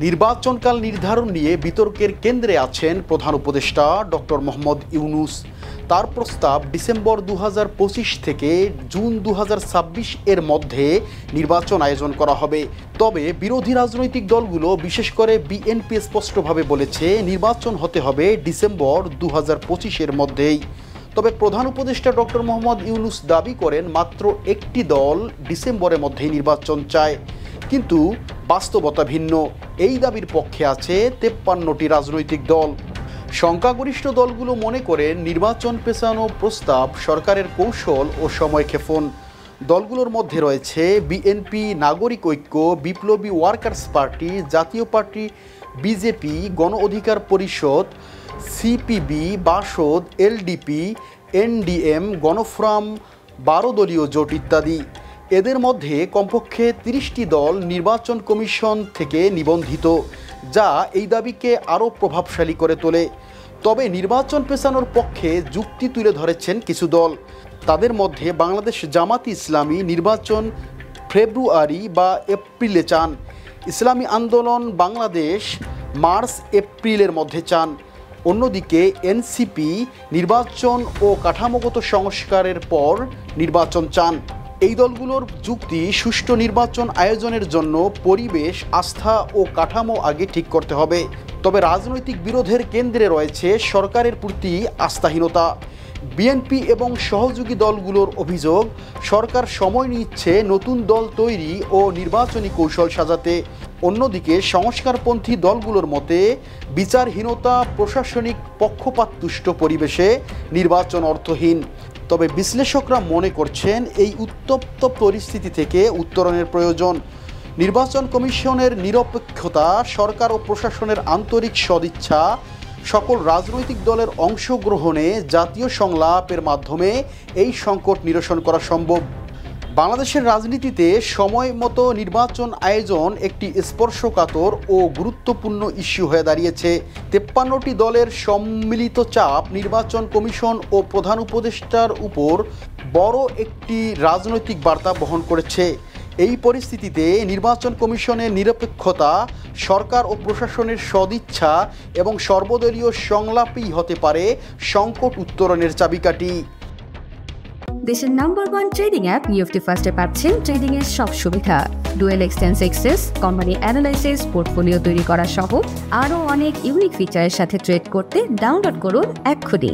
নির্বাচনকাল নির্ধারণ নিয়ে বিতর্কের কেন্দ্রে আছেন প্রধান উপদেষ্টা ডক্টর মোহাম্মদ ইউনূস। তার প্রস্তাব ডিসেম্বর 2025 থেকে জুন 2026 এর মধ্যে নির্বাচন আয়োজন করা হবে। তবে বিরোধী রাজনৈতিক দলগুলো বিশেষ করে বিএনপি স্পষ্টভাবে বলেছে নির্বাচন হতে হবে ডিসেম্বর 2025 এর মধ্যেই। তবে প্রধান উপদেষ্টা ডক্টর মোহাম্মদ ইউনূস দাবি করেন মাত্র একটি দল ডিসেম্বরের মধ্যেই নির্বাচন চায়, কিন্তু বাস্তবতা ভিন্ন। এই দাবির পক্ষে আছে 53টি রাজনৈতিক দল। সংখ্যাগরিষ্ঠ দলগুলো মনে করেন নির্বাচন পেছানো প্রস্তাব সরকারের কৌশল ও সময়ক্ষেপণ। দলগুলোর মধ্যে রয়েছে BNP, Nagorik Oikya, Biplobi workers party, Jatiya party, BJP, Gono Odhikar Parishad, CPB, Basad, LDP, NDM, Gonoforum, 12 দলীয় জোট ইত্যাদি। এদের মধ্যে কমপক্ষে 30টি দল নির্বাচন কমিশন থেকে নিবন্ধিত, যা এই দাবিকে আরও প্রভাবশালী করে তোলে। তবে নির্বাচন পেছানোর পক্ষে যুক্তি তুলে ধরেছেন কিছু দল। তাদের মধ্যে বাংলাদেশ জামাত ইসলামী নির্বাচন ফেব্রুয়ারি বা এপ্রিলে চান, ইসলামী আন্দোলন বাংলাদেশ মার্চ এপ্রিলের মধ্যে চান। অন্যদিকে এনসিপি নির্বাচন ও কাঠামোগত সংস্কারের পর নির্বাচন চান। এই দলগুলোর যুক্তি, সুষ্ঠু নির্বাচন আয়োজনের জন্য পরিবেশ, আস্থা ও কাঠামো আগে ঠিক করতে হবে। তবে রাজনৈতিক বিরোধের কেন্দ্রে রয়েছে সরকারের প্রতি আস্থাহীনতা। বিএনপি এবং সহযোগী দলগুলোর অভিযোগ, সরকার সময় নিচ্ছে নতুন দল তৈরি ও নির্বাচনী কৌশল সাজাতে। অন্যদিকে সংস্কারপন্থী দলগুলোর মতে বিচারহীনতা, প্রশাসনিক পক্ষপাতদুষ্ট পরিবেশে নির্বাচন অর্থহীন। তবে বিশ্লেষকরা মনে করছেন এই উত্তপ্ত পরিস্থিতি থেকে উত্তরণের প্রয়োজন। নির্বাচন কমিশনের নিরপেক্ষতা, সরকার ও প্রশাসনের আন্তরিক সদিচ্ছা, সকল রাজনৈতিক দলের অংশগ্রহণে জাতীয় সংলাপের মাধ্যমে এই সংকট নিরসন করা সম্ভব। বাংলাদেশের রাজনীতিতে সময় মতো নির্বাচন আয়োজন একটি স্পর্শকাতর ও গুরুত্বপূর্ণ ইস্যু হয়ে দাঁড়িয়েছে। 53টি দলের সম্মিলিত চাপ নির্বাচন কমিশন ও প্রধান উপদেষ্টার উপর বড় একটি রাজনৈতিক বার্তা বহন করেছে। এই পরিস্থিতিতে নির্বাচন কমিশনের নিরপেক্ষতা, সরকার ও প্রশাসনের সদিচ্ছা এবং সর্বদলীয় সংলাপই হতে পারে সংকট উত্তরণের চাবিকাঠি। দেশের নাম্বার 1 ট্রেডিং অ্যাপ নিফটি ফার্স্টে পাচ্ছেন ট্রেডিং এর সব সুবিধা, dual exchange access, company analysis, portfolio তৈরি করা সহ আরও অনেক ইউনিক ফিচারের সাথে ট্রেড করতে ডাউনলোড করুন এক্ষুনি।